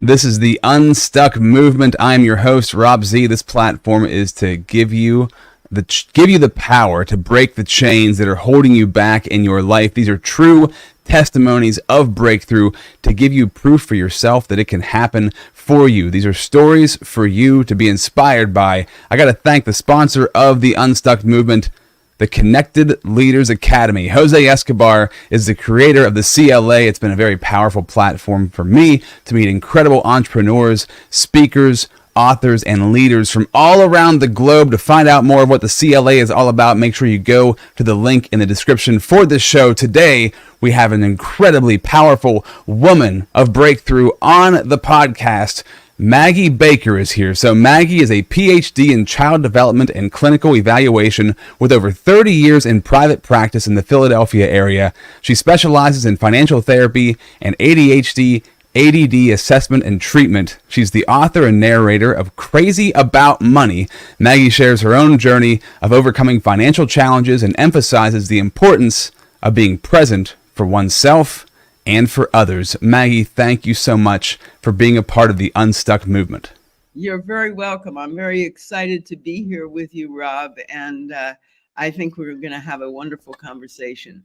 This is the Unstuck movement. I'm your host, Rob Z. This platform is to give you the power to break the chains that are holding you back in your life. These are true testimonies of breakthrough to give you proof for yourself that it can happen for you. These are stories for you to be inspired by. I got to thank the sponsor of the Unstuck movement, the Connected Leaders Academy. Jose Escobar is the creator of the CLA. It's been a very powerful platform for me to meet incredible entrepreneurs, speakers, authors, and leaders from all around the globe. To find out more of what the CLA is all about, make sure you go to the link in the description for this show. Today, we have an incredibly powerful woman of breakthrough on the podcast. Maggie Baker is here. So Maggie is a Ph.D. in child development and clinical evaluation with over 30 years in private practice in the Philadelphia area. She specializes in financial therapy and ADHD, ADD assessment and treatment. She's the author and narrator of Crazy About Money. Maggie shares her own journey of overcoming financial challenges and emphasizes the importance of being present for oneself and for others. Maggie, thank you so much for being a part of the Unstuck movement. You're very welcome. I'm very excited to be here with you, Rob, and I think we're going to have a wonderful conversation.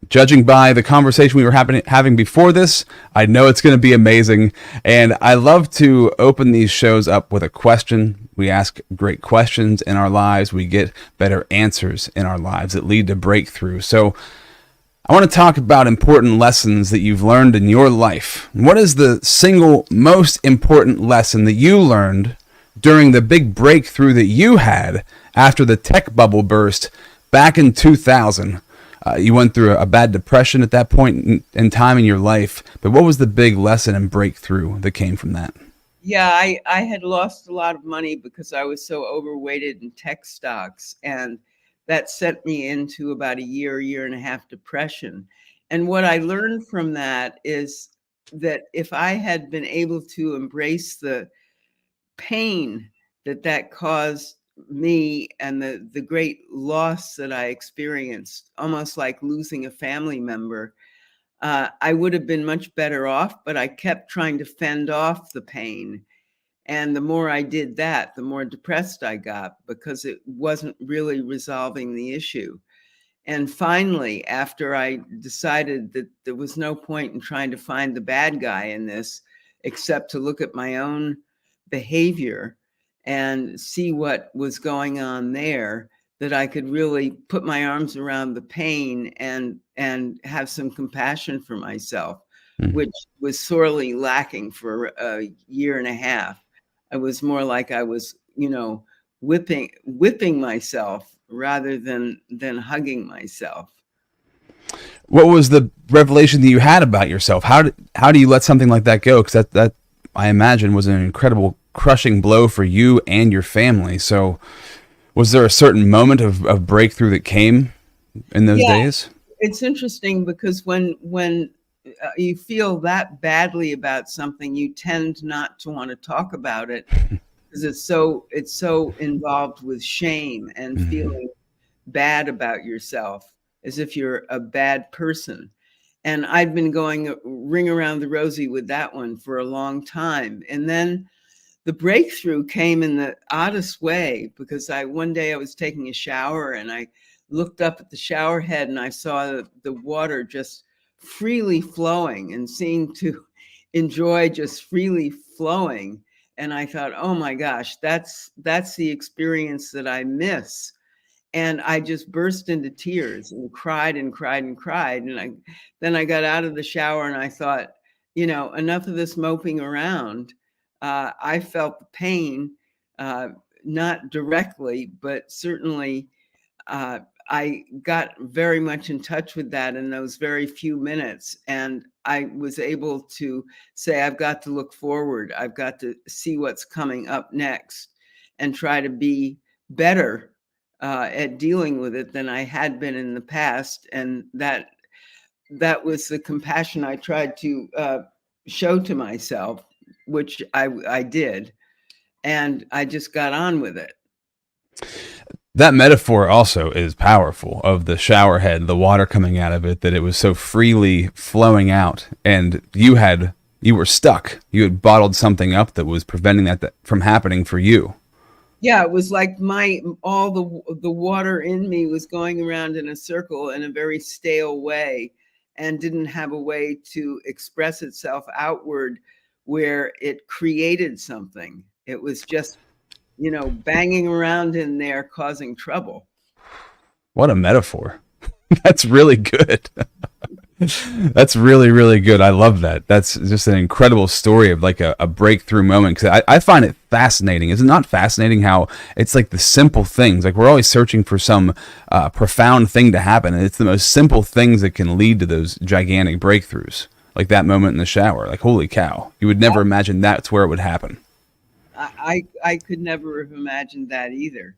Judging by the conversation we were having before this, I know it's going to be amazing. And I love to open these shows up with a question. We ask great questions in our lives. We get better answers in our lives that lead to breakthrough. So I want to talk about important lessons that you've learned in your life. What is the single most important lesson that you learned during the big breakthrough that you had after the tech bubble burst back in 2000? You went through a bad depression at that point in time in your life, but what was the big lesson and breakthrough that came from that? Yeah, I had lost a lot of money because I was so overweighted in tech stocks, and that sent me into about a year and a half depression. And what I learned from that is that if I had been able to embrace the pain that caused me and the great loss that I experienced, almost like losing a family member, I would have been much better off, but I kept trying to fend off the pain. And the more I did that, the more depressed I got because it wasn't really resolving the issue. And finally, after I decided that there was no point in trying to find the bad guy in this, except to look at my own behavior and see what was going on there, that I could really put my arms around the pain and have some compassion for myself, which was sorely lacking for a year and a half. I was more like I was, whipping myself rather than hugging myself. What was the revelation that you had about yourself? How do you let something like that go? Because that I imagine was an incredible crushing blow for you and your family. So was there a certain moment of breakthrough that came in those days? It's interesting because when you feel that badly about something, you tend not to want to talk about it because it's so involved with shame and feeling bad about yourself, as if you're a bad person. And I'd been going ring around the rosy with that one for a long time. And then the breakthrough came in the oddest way, because one day I was taking a shower and I looked up at the shower head and I saw the water just freely flowing and seemed to enjoy just freely flowing. And I thought, oh my gosh, that's the experience that I miss. And I just burst into tears and cried and cried and cried. And then I got out of the shower and I thought, enough of this moping around. I felt the pain, not directly, but certainly I got very much in touch with that in those very few minutes. And I was able to say, I've got to look forward. I've got to see what's coming up next and try to be better at dealing with it than I had been in the past. And that that was the compassion I tried to show to myself, which I did. And I just got on with it. That metaphor also is powerful, of the shower head, the water coming out of it, that it was so freely flowing out, and you were stuck. You had bottled something up that was preventing that from happening for you. Yeah, it was like all the water in me was going around in a circle in a very stale way, and didn't have a way to express itself outward where it created something. It was just, banging around in there causing trouble. What a metaphor. That's really good. That's really, really good. I love that. That's just an incredible story of like a breakthrough moment. Because I find it fascinating. Is it not fascinating how it's like the simple things? Like we're always searching for some profound thing to happen. And it's the most simple things that can lead to those gigantic breakthroughs. Like that moment in the shower. Like, holy cow. You would never imagine that's where it would happen. I could never have imagined that either.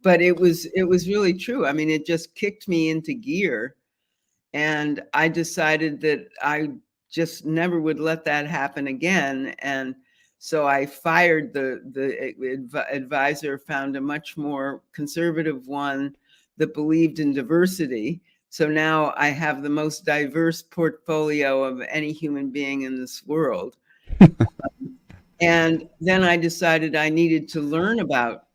But it was really true. I mean, it just kicked me into gear. And I decided that I just never would let that happen again. And so I fired the advisor, found a much more conservative one that believed in diversity. So now I have the most diverse portfolio of any human being in this world. And then I decided I needed to learn about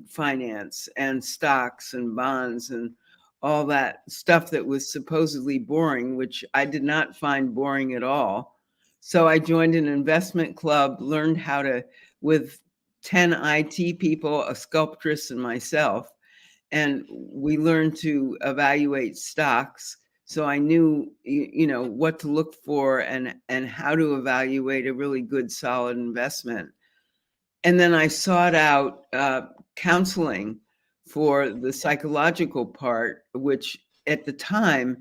finance and stocks and bonds and all that stuff that was supposedly boring, which I did not find boring at all. So I joined an investment club, learned how to, with 10 IT people, a sculptress and myself, and we learned to evaluate stocks. So I knew, what to look for and how to evaluate a really good, solid investment. And then I sought out counseling for the psychological part, which at the time,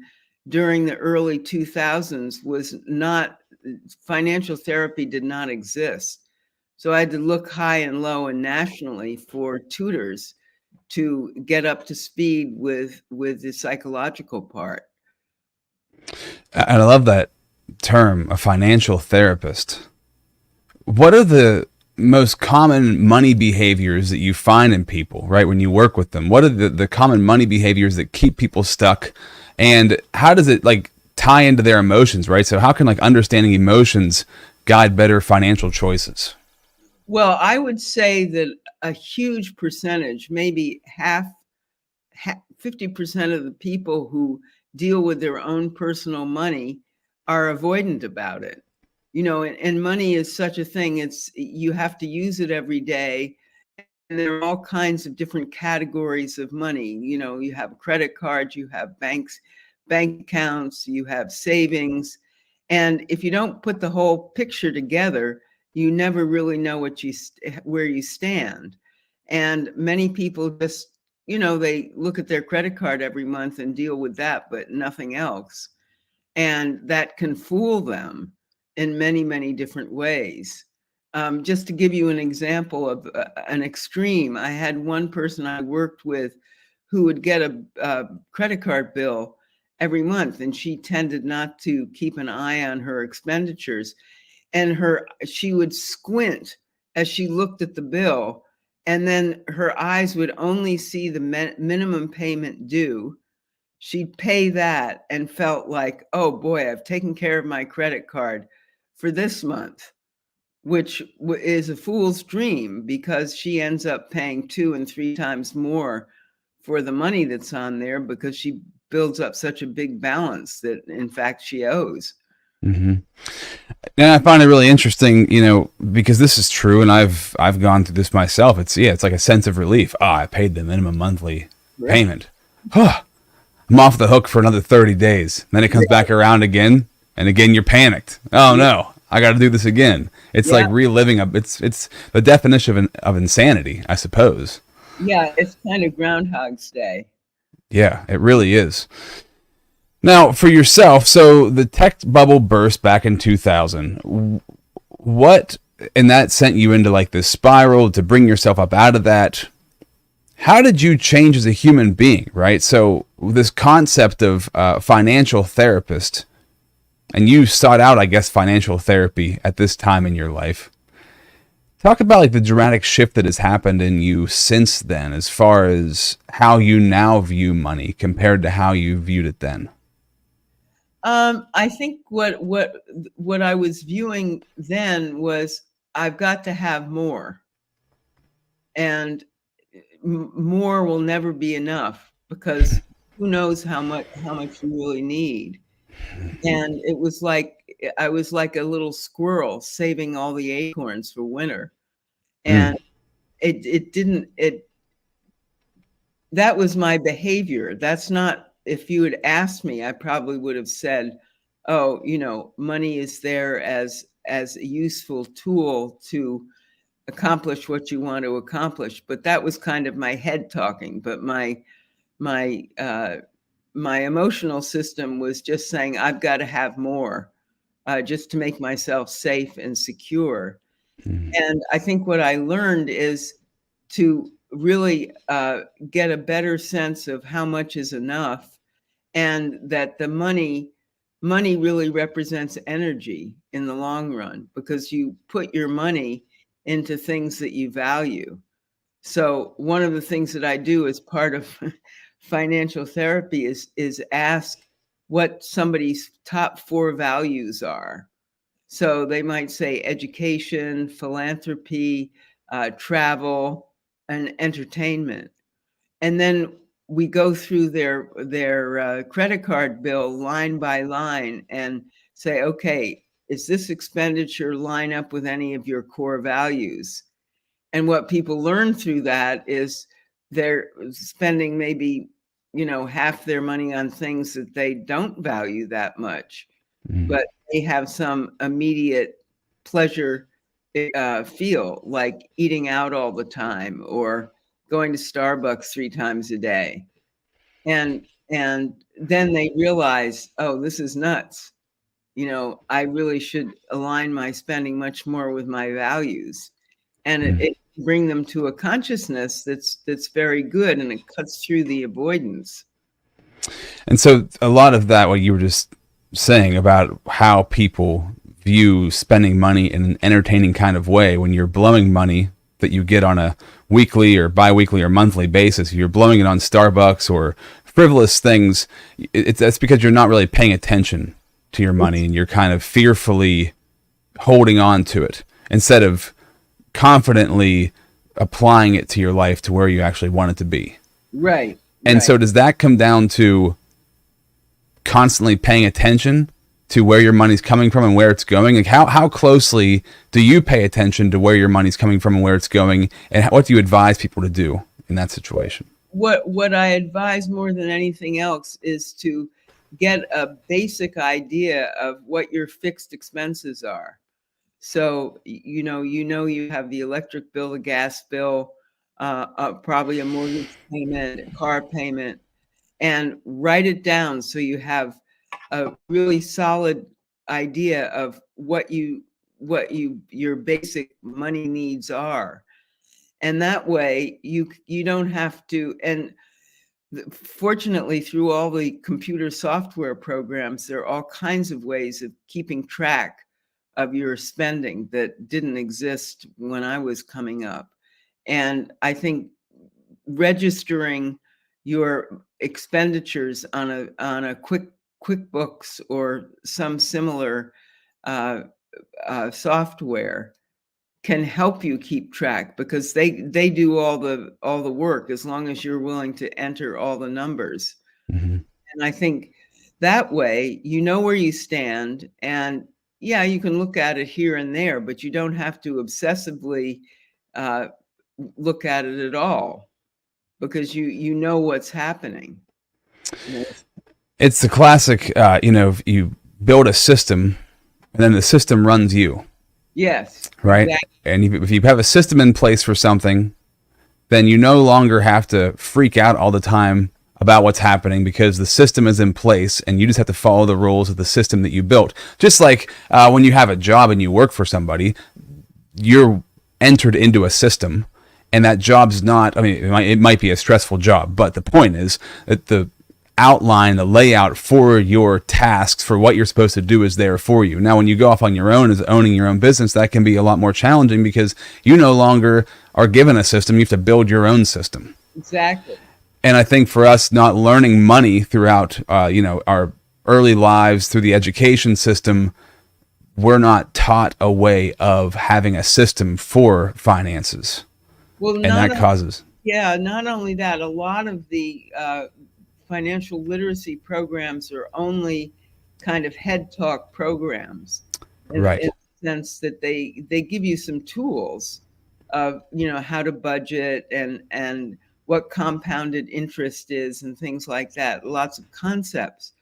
during the early 2000s, was not, financial therapy did not exist. So I had to look high and low and nationally for tutors to get up to speed with the psychological part. And I love that term, a financial therapist. What are the most common money behaviors that you find in people, right, when you work with them? What are the common money behaviors that keep people stuck? And how does it like tie into their emotions, right? So how can like understanding emotions guide better financial choices? Well, I would say that a huge percentage, maybe 50% of the people who deal with their own personal money are avoidant about it. And money is such a thing. You have to use it every day. And there are all kinds of different categories of money. You have credit cards, you have bank accounts, you have savings. And if you don't put the whole picture together, you never really know where you stand. And many people just, they look at their credit card every month and deal with that, but nothing else. And that can fool them in many, many different ways. Just to give you an example of an extreme, I had one person I worked with who would get a credit card bill every month, and she tended not to keep an eye on her expenditures. And she would squint as she looked at the bill, and then her eyes would only see the minimum payment due. She'd pay that and felt like, oh boy, I've taken care of my credit card for this month, which is a fool's dream, because she ends up paying 2 and 3 times more for the money that's on there, because she builds up such a big balance that in fact she owes. Mm-hmm. And I find it really interesting, because this is true, and I've gone through this myself. It's like a sense of relief. I paid the minimum monthly payment. I'm off the hook for another 30 days. Then it comes back around again, and again you're panicked. Oh no, I got to do this again. It's like reliving it's the definition of insanity, I suppose. Yeah, it's kind of Groundhog's Day. Yeah, it really is. Now, for yourself, so the tech bubble burst back in 2000. What, and that sent you into like this spiral to bring yourself up out of that. How did you change as a human being, right? So this concept of financial therapist and you sought out, I guess, financial therapy at this time in your life. Talk about like the dramatic shift that has happened in you since then, as far as how you now view money compared to how you viewed it then. I think what I was viewing then was I've got to have more, and more will never be enough, because who knows how much you really need. And it was like I was like a little squirrel saving all the acorns for winter. And that was my behavior. That's not, if you had asked me, I probably would have said, oh, money is there as a useful tool to accomplish what you want to accomplish. But that was kind of my head talking. But my emotional system was just saying, I've got to have more, just to make myself safe and secure. And I think what I learned is to really get a better sense of how much is enough, and that the money really represents energy in the long run, because you put your money into things that you value. So one of the things that I do as part of financial therapy is ask what somebody's top 4 values are. So they might say education, philanthropy, travel, and entertainment. And then we go through their credit card bill line by line and say, okay, is this expenditure line up with any of your core values? And what people learn through that is they're spending maybe, half their money on things that they don't value that much, but they have some immediate pleasure feel, like eating out all the time or going to Starbucks 3 times a day. And then they realize, oh, this is nuts. I really should align my spending much more with my values. And it bring them to a consciousness that's very good, and it cuts through the avoidance. And so a lot of that, what you were just saying about how people view spending money in an entertaining kind of way, when you're blowing money that you get on a weekly or bi-weekly or monthly basis, you're blowing it on Starbucks or frivolous things, that's because you're not really paying attention to your money, and you're kind of fearfully holding on to it instead of confidently applying it to your life to where you actually want it to be. Right. And so does that come down to constantly paying attention to where your money's coming from and where it's going? Like how closely do you pay attention to where your money's coming from and where it's going? And what do you advise people to do in that situation? What I advise more than anything else is to get a basic idea of what your fixed expenses are. So, you have the electric bill, the gas bill, probably a mortgage payment, a car payment, and write it down so you have a really solid idea of what your basic money needs are. And that way you don't have to, and fortunately through all the computer software programs, there are all kinds of ways of keeping track of your spending that didn't exist when I was coming up. And I think registering your expenditures on a QuickBooks or some similar software can help you keep track, because they do all the work, as long as you're willing to enter all the numbers. And I think that way you know where you stand, and yeah, you can look at it here and there, but you don't have to obsessively look at it at all, because you know what's happening. It's the classic, you build a system and then the system runs you. Yes. Right. Exactly. And if you have a system in place for something, then you no longer have to freak out all the time about what's happening, because the system is in place and you just have to follow the rules of the system that you built. Just like when you have a job and you work for somebody, you're entered into a system, and that job's not, it might be a stressful job, but the point is that the outline, the layout for your tasks, for what you're supposed to do, is there for you. Now, when you go off on your own as owning your own business, that can be a lot more challenging because you no longer are given a system. You have to build your own system. Exactly. And I think for us, not learning money throughout, our early lives through the education system, we're not taught a way of having a system for finances. Well, And that causes. Yeah, not only that, a lot of the financial literacy programs are only kind of head talk programs, Right. in the sense that they give you some tools of how to budget and what compounded interest is and things like that. Lots of concepts,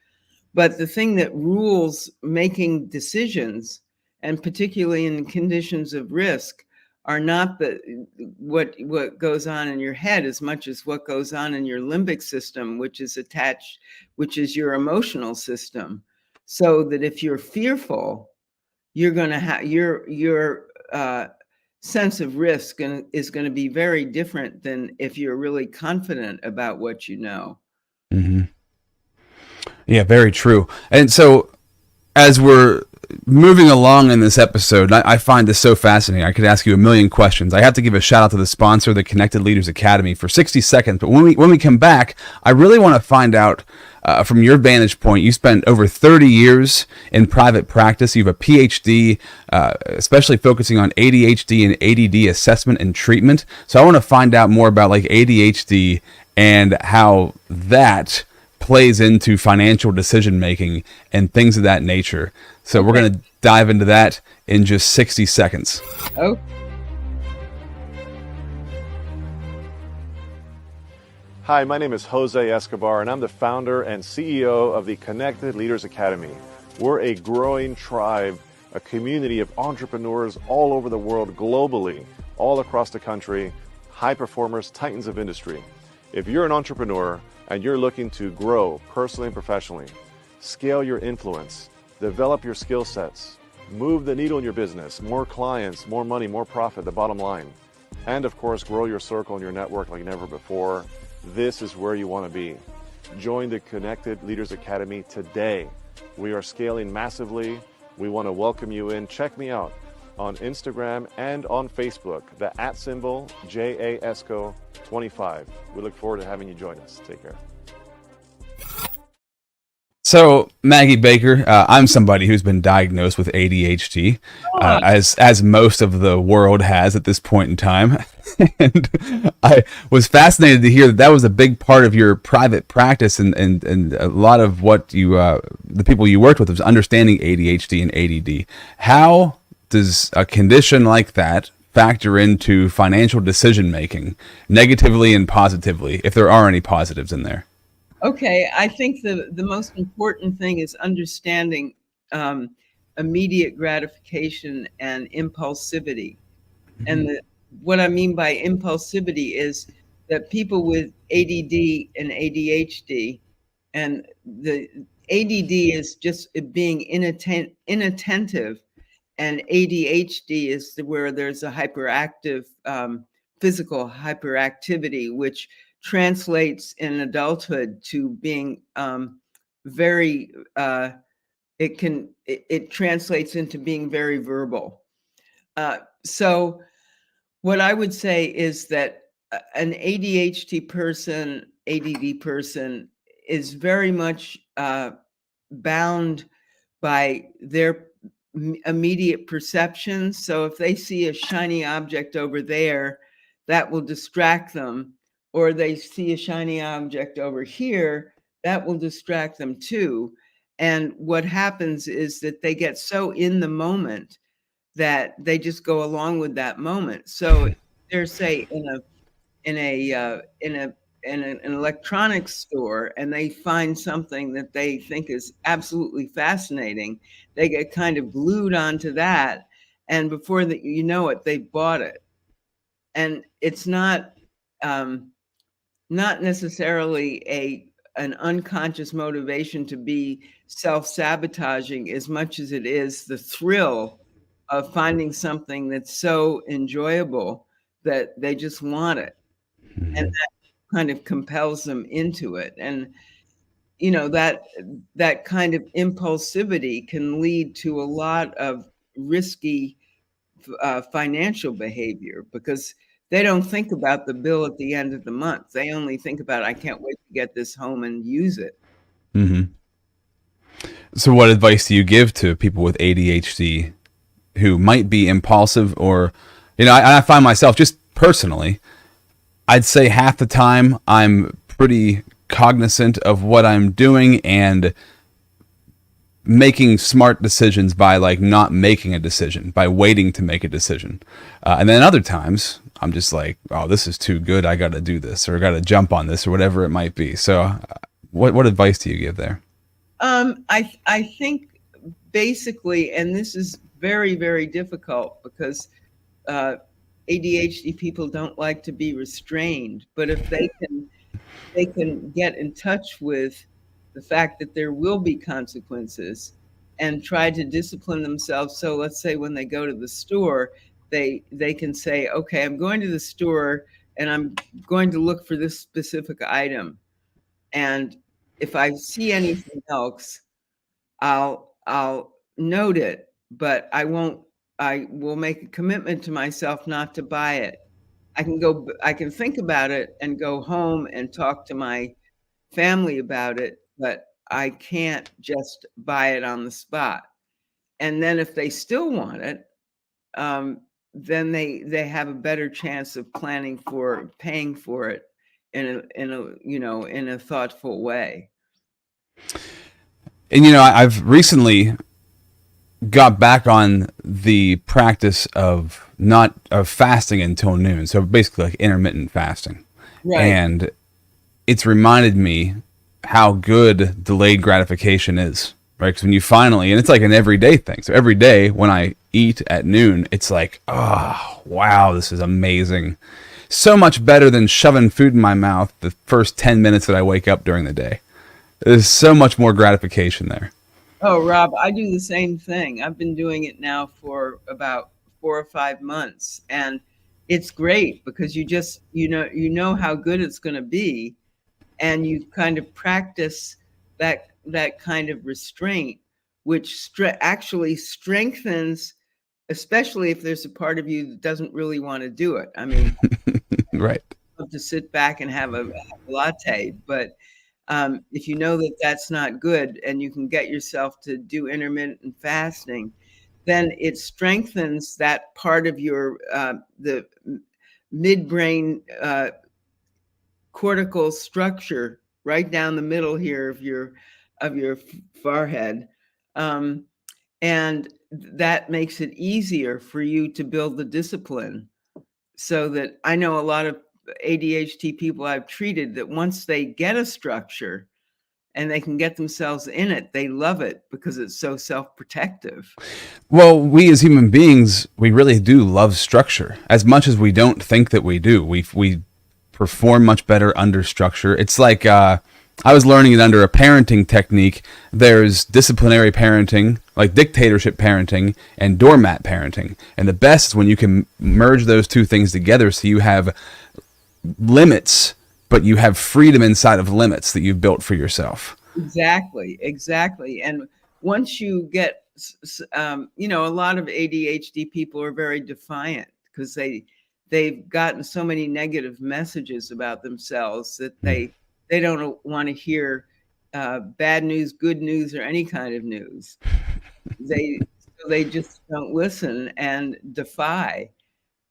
but the thing that rules making decisions, and particularly in conditions of risk, are not what goes on in your head as much as what goes on in your limbic system, which is your emotional system. So that if you're fearful, you're going to have your sense of risk is going to be very different than if you're really confident about what you know. Mm-hmm. Yeah, very true. And so, as we're moving along in this episode, I find this so fascinating. I could ask you a million questions. I have to give a shout out to the sponsor, the Connected Leaders Academy, for 60 seconds. But when we come back, I really want to find out from your vantage point. You spent over 30 years in private practice. You have a Ph.D., especially focusing on ADHD and ADD assessment and treatment. So I want to find out more about like ADHD and how that plays into financial decision making and things of that nature. So we're going to dive into that in just 60 seconds. Oh. Hi, my name is Jose Escobar, and I'm the founder and CEO of the Connected Leaders Academy. We're a growing tribe, a community of entrepreneurs all over the world, globally, all across the country, high performers, titans of industry. If you're an entrepreneur and you're looking to grow personally and professionally, scale your influence, develop your skill sets, move the needle in your business, more clients, more money, more profit, the bottom line, and of course, grow your circle and your network like never before, this is where you want to be. Join the Connected Leaders Academy today. We are scaling massively. We want to welcome you in. Check me out on Instagram and on Facebook, the @ JAESCO25. We look forward to having you join us. Take care. So, Maggie Baker, I'm somebody who's been diagnosed with ADHD, as most of the world has at this point in time. And I was fascinated to hear that was a big part of your private practice, and a lot of what the people you worked with was understanding ADHD and ADD. How does a condition like that factor into financial decision making, negatively and positively, if there are any positives in there? Okay, I think the most important thing is understanding immediate gratification and impulsivity. Mm-hmm. And what I mean by impulsivity is that people with ADD and ADHD, and the ADD is just being inattentive, and ADHD is where there's a hyperactive physical hyperactivity, which translates in adulthood to being it translates into being very verbal. So what I would say is that an ADHD person, ADD person, is very much bound by their immediate perceptions. So if they see a shiny object over there, that will distract them. Or they see a shiny object over here, that will distract them too. And what happens is that they get so in the moment that they just go along with that moment. So they're, say, in an electronics store, and they find something that they think is absolutely fascinating, they get kind of glued onto that, and before that you know it, they bought it. And it's not necessarily an unconscious motivation to be self-sabotaging as much as it is the thrill of finding something that's so enjoyable that they just want it. Mm-hmm. And that kind of compels them into it. And that kind of impulsivity can lead to a lot of risky financial behavior, because they don't think about the bill at the end of the month. They only think about, I can't wait to get this home and use it. Mm-hmm. So what advice do you give to people with ADHD who might be impulsive, or, I find myself, just personally, I'd say half the time I'm pretty cognizant of what I'm doing and making smart decisions by not making a decision, by waiting to make a decision. And then other times I'm just like, oh, this is too good, I got to do this, or I got to jump on this, or whatever it might be. So what advice do you give there? I think basically, and this is very, very difficult because ADHD people don't like to be restrained, but if they can get in touch with the fact that there will be consequences and try to discipline themselves. So let's say when they go to the store, they can say, okay, I'm going to the store and I'm going to look for this specific item. And if I see anything else, I'll note it, but I will make a commitment to myself not to buy it. I can think about it and go home and talk to my family about it, but I can't just buy it on the spot. And then if they still want it, then they have a better chance of paying for it in a thoughtful way. And I've recently got back on the practice of fasting until noon. So basically like intermittent fasting. Right. And it's reminded me how good delayed gratification is, right? Because when you finally, and it's like an everyday thing. So every day when I eat at noon, it's like, oh, wow, this is amazing. So much better than shoving food in my mouth the first 10 minutes that I wake up during the day. There's so much more gratification there. Oh, Rob, I do the same thing. I've been doing it now for about 4 or 5 months, and it's great because you know how good it's going to be, and you kind of practice that kind of restraint, which actually strengthens, especially if there's a part of you that doesn't really want to do it. I mean, right. I'd love to sit back and have a latte, but if you know that that's not good and you can get yourself to do intermittent fasting, then it strengthens that part of your the midbrain cortical structure right down the middle here of your forehead, and that makes it easier for you to build the discipline. So that I know a lot of ADHD people I've treated that once they get a structure and they can get themselves in it, they love it because it's so self-protective. Well, we as human beings, we really do love structure as much as we don't think that we do. We perform much better under structure. It's like I was learning it under a parenting technique. There's disciplinary parenting, like dictatorship parenting, and doormat parenting. And the best is when you can merge those two things together so you have limits, but you have freedom inside of limits that you've built for yourself. Exactly. And once you get, a lot of ADHD people are very defiant because they've gotten so many negative messages about themselves that they don't want to hear bad news, good news, or any kind of news. They just don't listen and defy.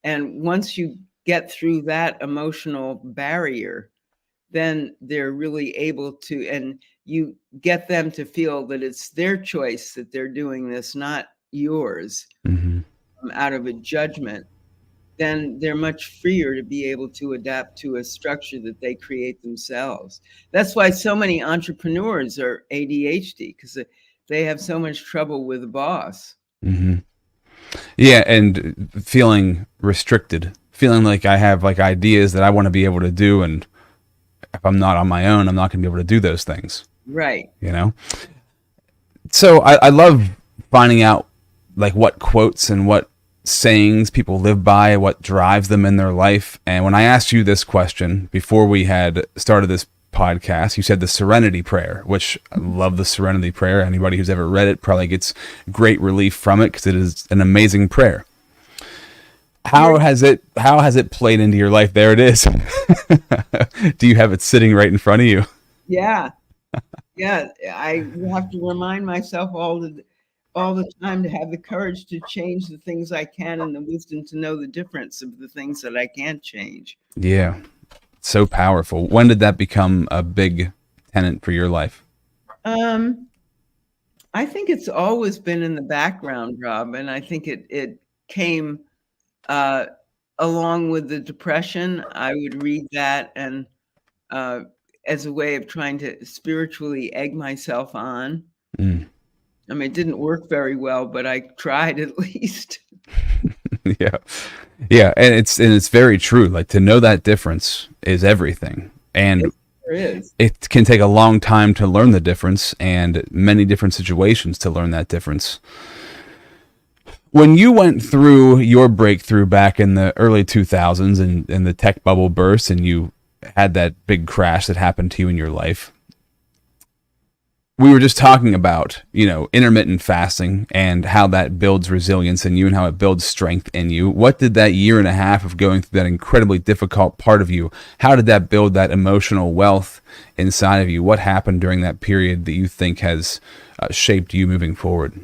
And once you get through that emotional barrier, then they're really able to, and you get them to feel that it's their choice that they're doing this, not yours, out of a judgment. Then they're much freer to be able to adapt to a structure that they create themselves. That's why so many entrepreneurs are ADHD, because they have so much trouble with the boss. Mm-hmm. Yeah, and feeling restricted, feeling like I have like ideas that I want to be able to do, and if I'm not on my own, I'm not going to be able to do those things. Right. So I love finding out like what quotes and what sayings people live by, what drives them in their life. And when I asked you this question before we had started this podcast, you said the Serenity Prayer, which I love the Serenity Prayer. Anybody who's ever read it probably gets great relief from it because it is an amazing prayer. How has it played into your life? There it is. Do you have it sitting right in front of you? Yeah. Yeah. I have to remind myself all the time to have the courage to change the things I can and the wisdom to know the difference of the things that I can't change. Yeah. So powerful. When did that become a big tenet for your life? I think it's always been in the background, Rob, and I think it came along with the depression. I would read that and as a way of trying to spiritually egg myself on. Mm. I mean, it didn't work very well, but I tried at least. Yeah. Yeah, and it's very true. Like, to know that difference is everything. And There is. it can take a long time to learn the difference and many different situations to learn that difference. When you went through your breakthrough back in the early 2000s and the tech bubble burst and you had that big crash that happened to you in your life, we were just talking about, intermittent fasting and how that builds resilience in you and how it builds strength in you. What did that year and a half of going through that incredibly difficult part of you, how did that build that emotional wealth inside of you? What happened during that period that you think has shaped you moving forward?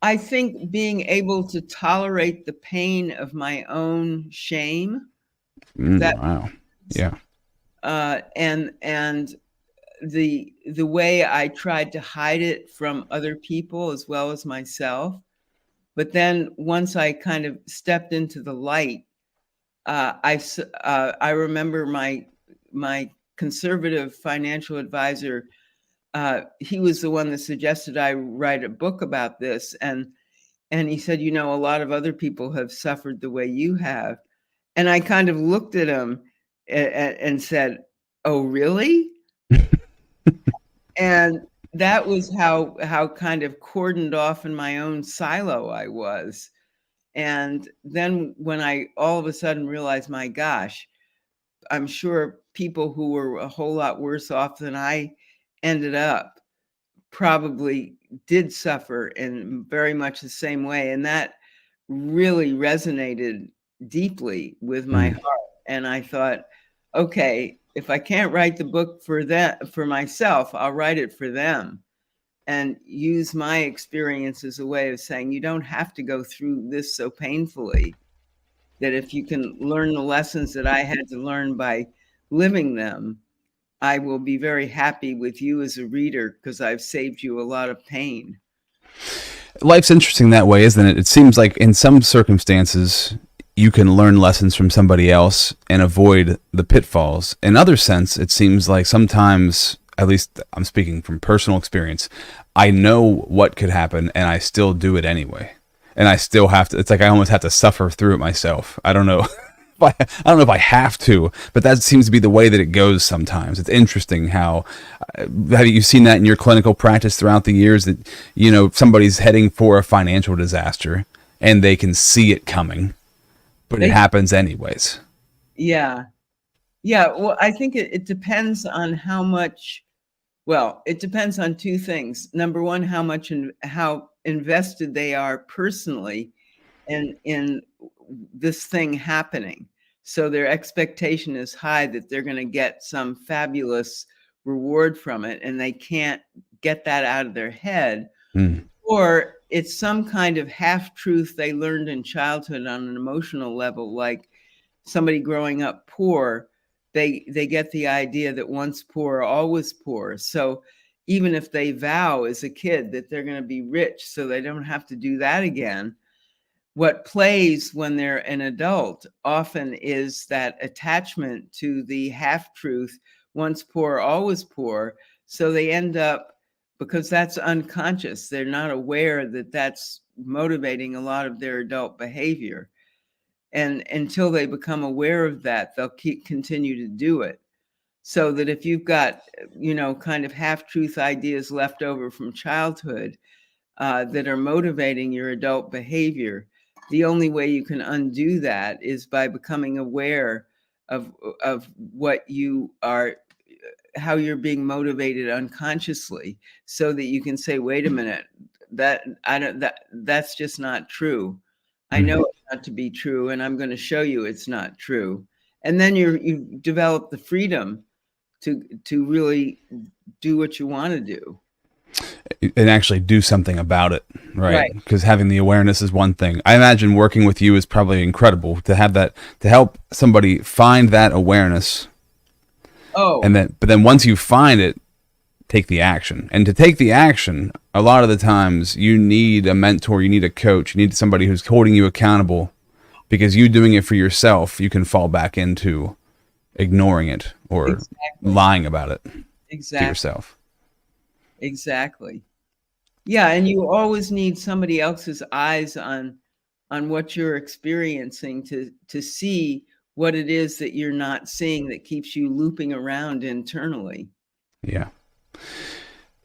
I think being able to tolerate the pain of my own shame. Wow. Yeah. And the way I tried to hide it from other people as well as myself. But then once I kind of stepped into the light, I remember my conservative financial advisor. He was the one that suggested I write a book about this, and he said, a lot of other people have suffered the way you have, and I kind of looked at him and said, "Oh, really?" And that was how kind of cordoned off in my own silo I was. And then when I all of a sudden realized, my gosh, I'm sure people who were a whole lot worse off than I ended up probably did suffer in very much the same way. And that really resonated deeply with my heart. And I thought, okay, if I can't write the book for myself, I'll write it for them and use my experience as a way of saying, you don't have to go through this so painfully. That if you can learn the lessons that I had to learn by living them, I will be very happy with you as a reader because I've saved you a lot of pain. Life's interesting that way, isn't it? It seems like in some circumstances you can learn lessons from somebody else and avoid the pitfalls. In other sense, it seems like sometimes, at least I'm speaking from personal experience, I know what could happen and I still do it anyway. And I still have to, it's like I almost have to suffer through it myself. I don't know. I don't know if I have to, but that seems to be the way that it goes sometimes. It's interesting how, have you seen that in your clinical practice throughout the years that, somebody's heading for a financial disaster and they can see it coming, but it happens anyways. Yeah. Yeah. Well, I think it depends on how much, it depends on two things. Number one, how invested they are personally in this thing happening. So their expectation is high that they're going to get some fabulous reward from it, and they can't get that out of their head. Or it's some kind of half-truth they learned in childhood on an emotional level, like somebody growing up poor, they get the idea that once poor, always poor. So even if they vow as a kid that they're going to be rich so they don't have to do that again, what plays when they're an adult often is that attachment to the half-truth, once poor, always poor. So they end up, because that's unconscious, they're not aware that that's motivating a lot of their adult behavior. And until they become aware of that, they'll continue to do it. So that if you've got, kind of half-truth ideas left over from childhood that are motivating your adult behavior, the only way you can undo that is by becoming aware of what you are, how you're being motivated unconsciously, so that you can say, wait a minute, that's just not true. I know it's not to be true, and I'm going to show you it's not true. And then you develop the freedom to really do what you want to do. And actually do something about it, right? Right. Because having the awareness is one thing. I imagine working with you is probably incredible to have that, to help somebody find that awareness. Oh, But then once you find it, take the action. And to take the action, a lot of the times you need a mentor, you need a coach, you need somebody who's holding you accountable, because you doing it for yourself, you can fall back into ignoring it or lying about it to yourself. Exactly. Yeah, and you always need somebody else's eyes on what you're experiencing to see what it is that you're not seeing that keeps you looping around internally. Yeah.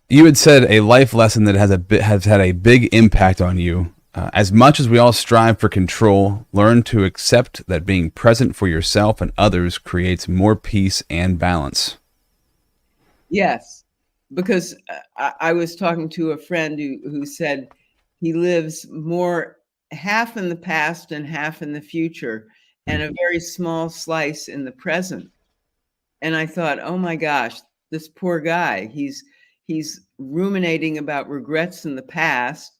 You had said a life lesson that has had a big impact on you. As much as we all strive for control, learn to accept that being present for yourself and others creates more peace and balance. Yes, because I was talking to a friend who said he lives more half in the past and half in the future, and a very small slice in the present. And I thought, oh my gosh, this poor guy, he's ruminating about regrets in the past,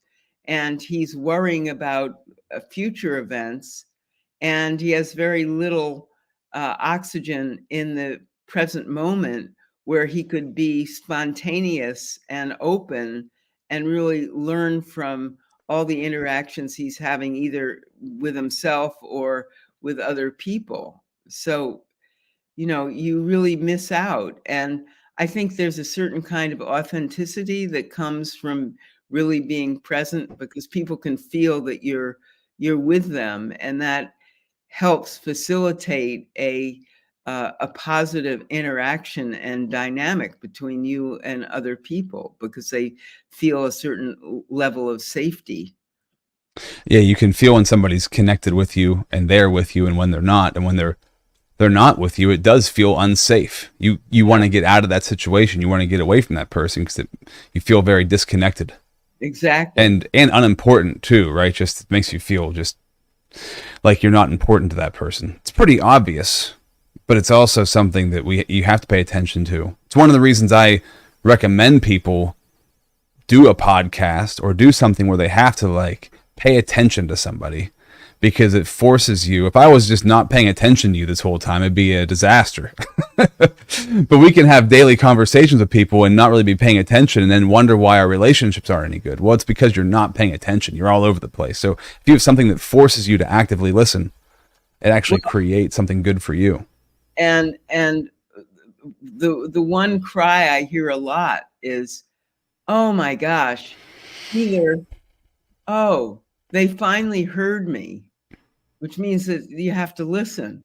and he's worrying about future events, and he has very little oxygen in the present moment, where he could be spontaneous and open and really learn from all the interactions he's having, either with himself or with other people. So, you really miss out. And I think there's a certain kind of authenticity that comes from really being present, because people can feel that you're with them, and that helps facilitate a positive interaction and dynamic between you and other people, because they feel a certain level of safety. Yeah, you can feel when somebody's connected with you and they're with you, and when they're not, and when they're not with you, it does feel unsafe. You want to get out of that situation. You want to get away from that person because you feel very disconnected. Exactly. And unimportant too, right? Just it makes you feel just like you're not important to that person. It's pretty obvious, but it's also something that you have to pay attention to. It's one of the reasons I recommend people do a podcast or do something where they have to pay attention to somebody, because it forces you. If I was just not paying attention to you this whole time, it'd be a disaster. But we can have daily conversations with people and not really be paying attention, and then wonder why our relationships aren't any good. Well, it's because you're not paying attention. You're all over the place. So if you have something that forces you to actively listen, it actually creates something good for you. And the one cry I hear a lot is, oh my gosh, either, oh, they finally heard me, which means that you have to listen.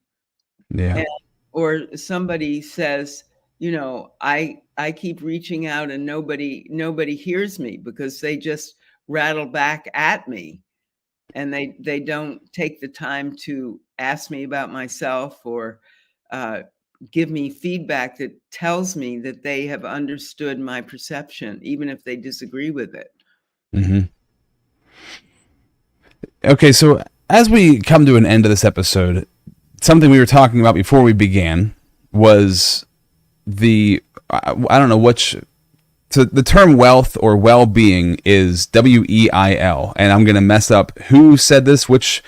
Yeah. Or somebody says, I keep reaching out and nobody hears me, because they just rattle back at me, and they don't take the time to ask me about myself, or give me feedback that tells me that they have understood my perception, even if they disagree with it. Mm-hmm. Okay, so as we come to an end of this episode, something we were talking about before we began was I don't know which. So the term wealth or well-being is WEIL, and I'm going to mess up who said this, which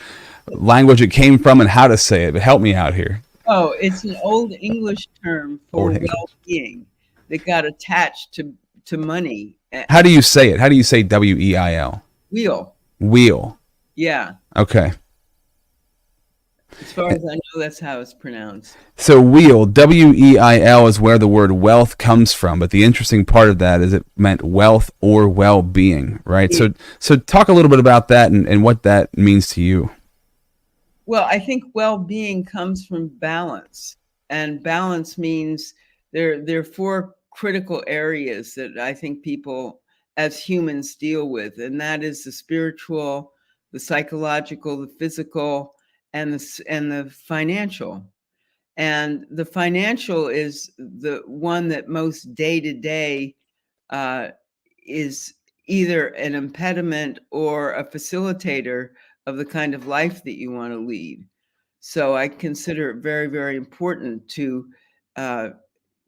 language it came from, and how to say it, but help me out here. Oh, it's an Old English term for well-being that got attached to money. How do you say it? How do you say WEIL? Wheel. Yeah. Okay. As far as I know, that's how it's pronounced. So wheel, WEIL, is where the word wealth comes from. But the interesting part of that is it meant wealth or well-being, right? Yeah. So talk a little bit about that and what that means to you. Well, I think well-being comes from balance. And balance means there are four critical areas that I think people as humans deal with. And that is the spiritual, the psychological, the physical, and the financial. And the financial is the one that most day to day is either an impediment or a facilitator of the kind of life that you want to lead. So I consider it very, very important to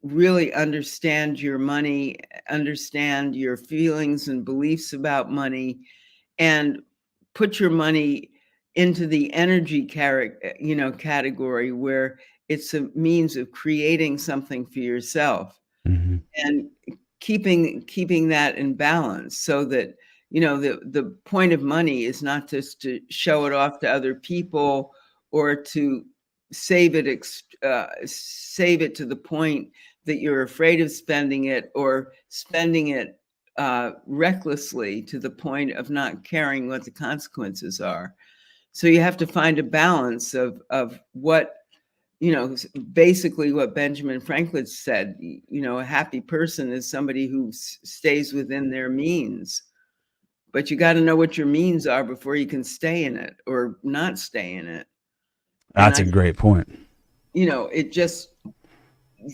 really understand your money, understand your feelings and beliefs about money, and put your money into the energy category where it's a means of creating something for yourself. Mm-hmm. And keeping that in balance, so that the point of money is not just to show it off to other people or to save it to the point that you're afraid of spending it, or spending it recklessly to the point of not caring what the consequences are. So you have to find a balance of what, basically what Benjamin Franklin said, a happy person is somebody who stays within their means. But you got to know what your means are before you can stay in it or not stay in it. That's a great point. It just,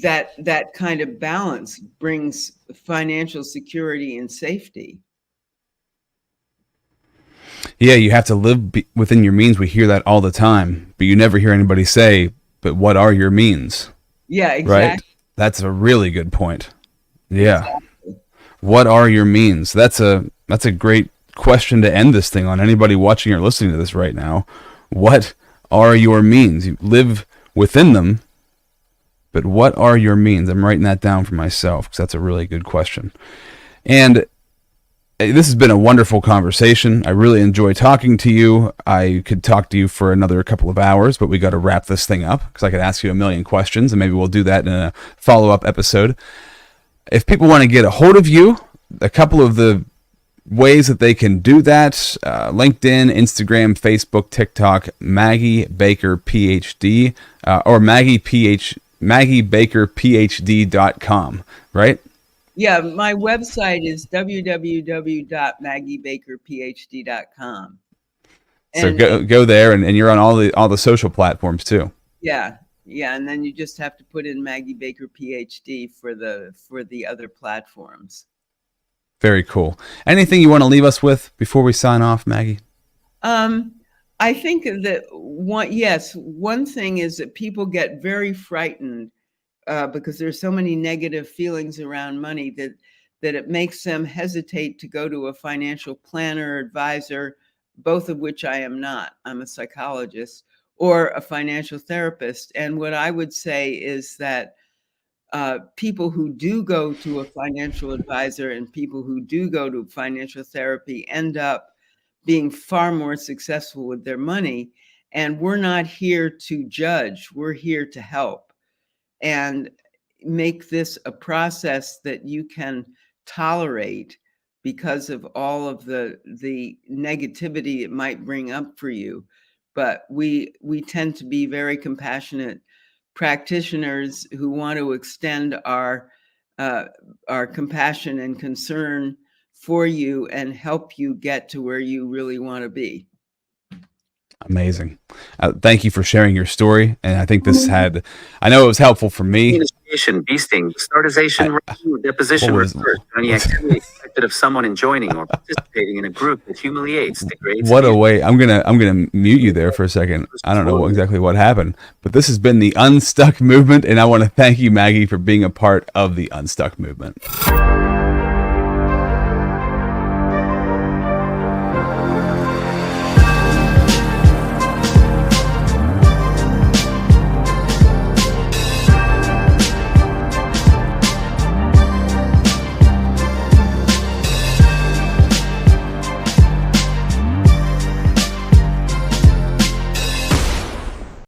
that kind of balance brings financial security and safety. Yeah, you have to live within your means. We hear that all the time, but you never hear anybody say, but what are your means? Yeah, exactly. Right? That's a really good point. Yeah. Exactly. What are your means? That's a great question to end this thing on. Anybody watching or listening to this right now, what are your means? You live within them, but what are your means? I'm writing that down for myself because that's a really good question. And this has been a wonderful conversation. I really enjoy talking to you. I could talk to you for another couple of hours, but we got to wrap this thing up because I could ask you a million questions, and maybe we'll do that in a follow-up episode. If people want to get a hold of you, a couple of the ways that they can do that, LinkedIn, Instagram, Facebook, TikTok, Maggie Baker PhD, or MaggieBakerPhD.com, right? Yeah, my website is www.maggiebakerphd.com. So go there, and you're on all the social platforms too. Yeah, and then you just have to put in Maggie Baker PhD for the other platforms. Very cool. Anything you want to leave us with before we sign off, Maggie? I think that one thing is that people get very frightened because there's so many negative feelings around money that it makes them hesitate to go to a financial planner or advisor, both of which I am not. I'm a psychologist, or a financial therapist. And what I would say is that people who do go to a financial advisor and people who do go to financial therapy end up being far more successful with their money. And we're not here to judge. We're here to help and make this a process that you can tolerate because of all of the negativity it might bring up for you. But we tend to be very compassionate practitioners who want to extend our compassion and concern for you and help you get to where you really want to be. Amazing. Thank you for sharing your story. And I think I know it was helpful for me. Initiation, beasting, startization, review, deposition, research, any activity expected of someone in joining or participating in a group that humiliates, degrades. What a way. I'm gonna mute you there for a second. I don't know exactly what happened, but this has been the Unstuck movement, and I want to thank you, Maggie, for being a part of the Unstuck movement.